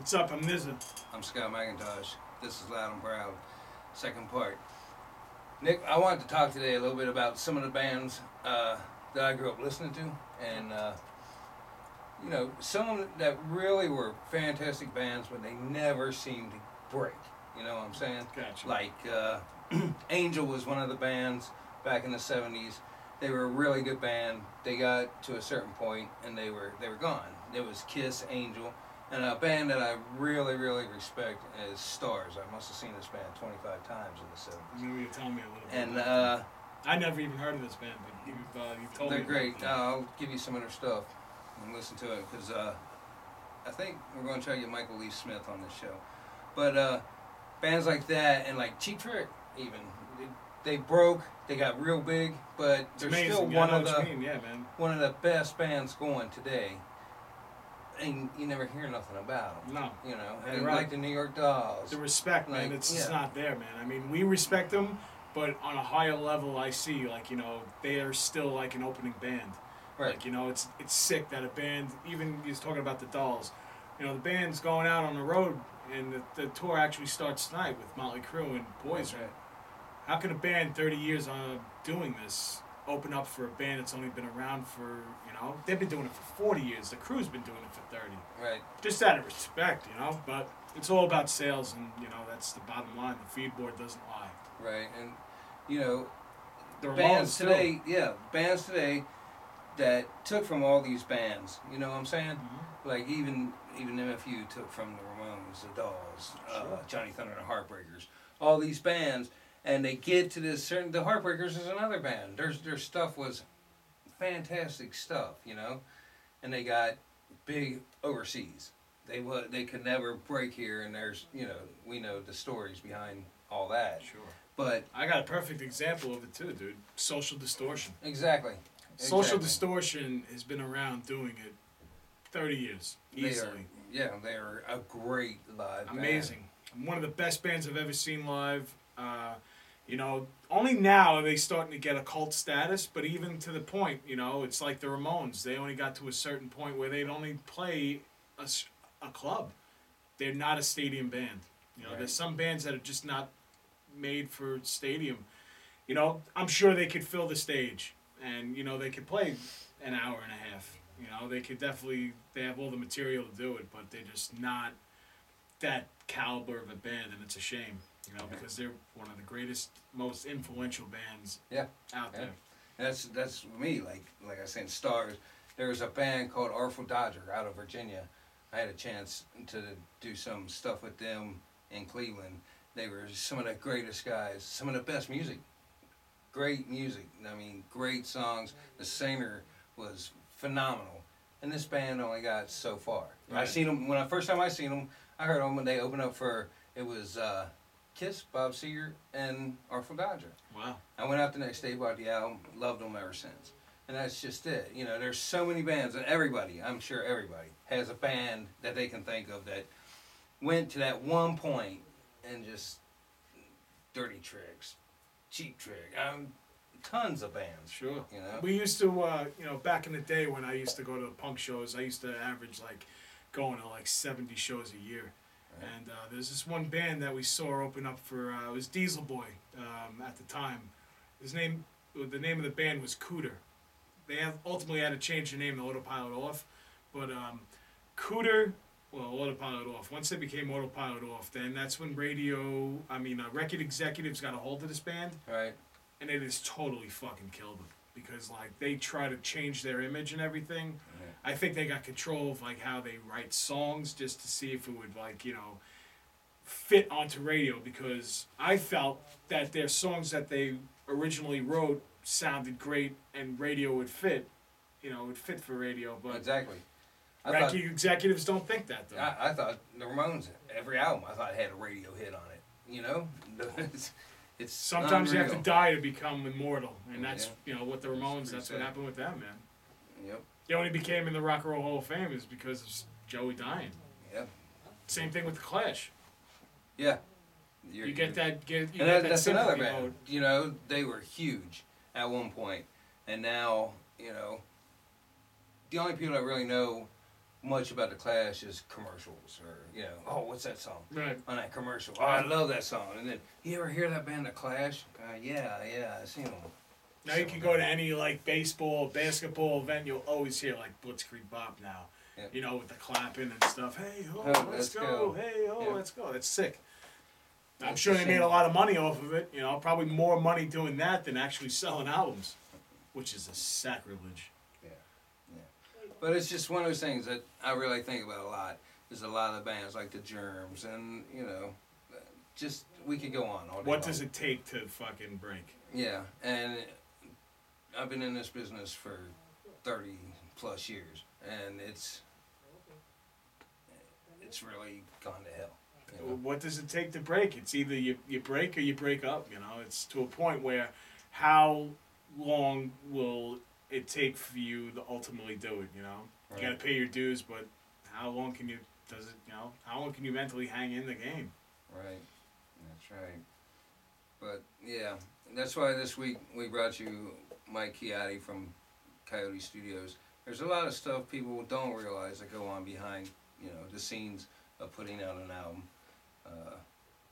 What's up? I'm Nizza. I'm Scott McIntosh. This is Loud and Proud, second part. Nick, I wanted to talk today a little bit about some of the bands that I grew up listening to, and some that really were fantastic bands, but they never seemed to break. You know what I'm saying? Gotcha. Like Angel was one of the bands back in the '70s. They were a really good band. They got to a certain point and they were gone. It was Kiss, Angel. And a band that I really, really respect is Starz. I must have seen this band 25 times in the 70s. Maybe you tell me a little bit. And I never even heard of this band, but you've told me. they're great. I'll give you some of their stuff and listen to it because I think we're going to try to get Michael Lee Smith on this show. But bands like that and like Cheap Trick even, they broke. They got real big, but they're still one of the best bands going today. And you never hear nothing about them. No. You know, and like the New York Dolls. The respect, man, it's just not there, man. I mean, we respect them, but on a higher level, I see, like, you know, they are still like an opening band. Right. Like, you know, it's sick that a band, even he's talking about the Dolls, you know, the band's going out on the road, and the tour actually starts tonight with Motley Crue and Poison. Right. How can a band 30 years doing this open up for a band that's only been around for, you know, they've been doing it for 40 years. The Crew's been doing it for 30. Right. Just out of respect, you know, but it's all about sales, and, you know, that's the bottom line. The feed board doesn't lie. Right, and, you know, bands today that took from all these bands, you know what I'm saying? Mm-hmm. Like even MFU took from the Ramones, the Dolls, Sure. Johnny Thunder and the Heartbreakers, all these bands. And they get to this certain. The Heartbreakers is another band. Their stuff was fantastic stuff, you know, and they got big overseas. They could never break here, and there's, you know, we know the stories behind all that. Sure. But I got a perfect example of it too, dude. Social Distortion. Exactly. Social Distortion has been around doing it 30 years easily. They are a great live Amazing. Band. One of the best bands I've ever seen live. You know, only now are they starting to get a cult status, but even to the point, you know, it's like the Ramones. They only got to a certain point where they'd only play a club. They're not a stadium band. You know, There's some bands that are just not made for stadium. You know, I'm sure they could fill the stage, and, you know, they could play an hour and a half. You know, they could definitely, they have all the material to do it, but they're just not that caliber of a band, and it's a shame. You know, because they're one of the greatest, most influential bands out there. And that's me. Like I said, Starz. There was a band called Artful Dodger out of Virginia. I had a chance to do some stuff with them in Cleveland. They were some of the greatest guys, some of the best music. Great music. I mean, great songs. The singer was phenomenal. And this band only got so far. Right. I seen them first time I seen them. I heard them when they opened up for it was. Kiss, Bob Seger, and Artful Dodger. Wow. I went out the next day, bought the album, loved them ever since. And that's just it. You know, there's so many bands, and I'm sure everybody, has a band that they can think of that went to that one point and just Dirty Tricks, Cheap Trick, tons of bands. Sure. You know? We used to, you know, back in the day when I used to go to the punk shows, I used to average, like, going to, like, 70 shows a year. And there's this one band that we saw open up for, it was Diesel Boy at the time. The name of the band was Cooter. They ultimately had to change the name to Autopilot Off. But Cooter, Autopilot Off. Once they became Autopilot Off, then that's when record executives got a hold of this band. Right. And it has totally fucking killed them. Because, like, they try to change their image and everything. I think they got control of, like, how they write songs just to see if it would, like, you know, fit onto radio, because I felt that their songs that they originally wrote sounded great and radio would fit, you know, would fit for radio, but exactly. record executives don't think that, though. I thought the Ramones, every album I thought had a radio hit on it, you know? It's sometimes unreal. you have to die to become immortal, and that's, you know, what the Ramones, that's what happened with them, man. Yep. They only became in the Rock and Roll Hall of Fame is because of Joey dying. Yep. Same thing with the Clash. Yeah. You get that that's another band. Mode. You know, they were huge at one point, and now, you know, the only people that really know much about the Clash as commercials or, oh, what's that song? Right. On that commercial. Oh, I love that song. And then, you ever hear that band, The Clash? Yeah, I seen them. Now you can go to any like baseball, basketball event, you'll always hear like Blitzkrieg Bop now. Yep. With the clapping and stuff. Hey, let's go. Hey, let's go. That's sick. I'm sure they made a lot of money off of it. Probably more money doing that than actually selling albums, which is a sacrilege. Yeah. But it's just one of those things that I really think about a lot. There's a lot of bands like the Germs, and just we could go on all day What long. does it take to fucking break? Yeah, and I've been in this business for 30 plus years, and it's really gone to hell. What does it take to break? It's either you break or you break up. It's to a point where how long will it take for you to ultimately do it? Right. You got to pay your dues, but how long can you how long can you mentally hang in the game? Right, that's right. But yeah, that's why this week we brought you Mike Chiatti from Coyote Studios. There's a lot of stuff people don't realize that go on behind the scenes of putting out an album.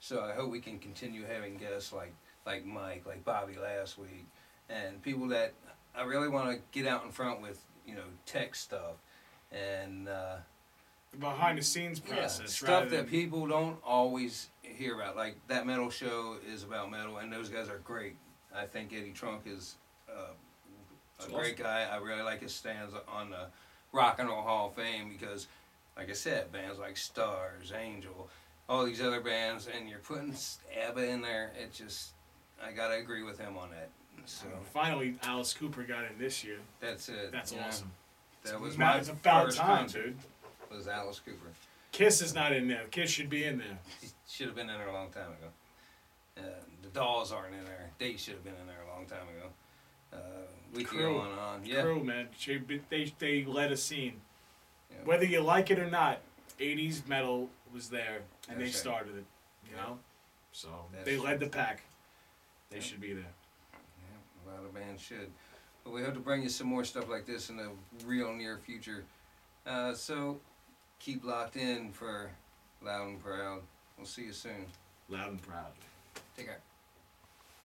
So I hope we can continue having guests like Mike, like Bobby last week, and people that I really want to get out in front with, tech stuff and behind the scenes process, stuff that people don't always hear about. Like that metal show is about metal, and those guys are great. I think Eddie Trunk is a great guy. I really like his stands on the Rock and Roll Hall of Fame because, like I said, bands like Starz, Angel, all these other bands, and you're putting ABBA in there. It just, I gotta agree with him on that. So finally, Alice Cooper got in this year. That's it. That's awesome. That was it's about first time, concert, dude. was Alice Cooper. Kiss is not in there. Kiss should be in there. He should have been in there a long time ago. The Dolls aren't in there. They should have been in there a long time ago. We could go on. Yeah. Crew, man. They led a scene. Yeah. Whether you like it or not, 80s metal was there, and That's they started it. So they led the pack. They should be there. Yeah, a lot of bands should. But we hope to bring you some more stuff like this in the real near future. So keep locked in for Loud and Proud. We'll see you soon. Loud and Proud. Take care.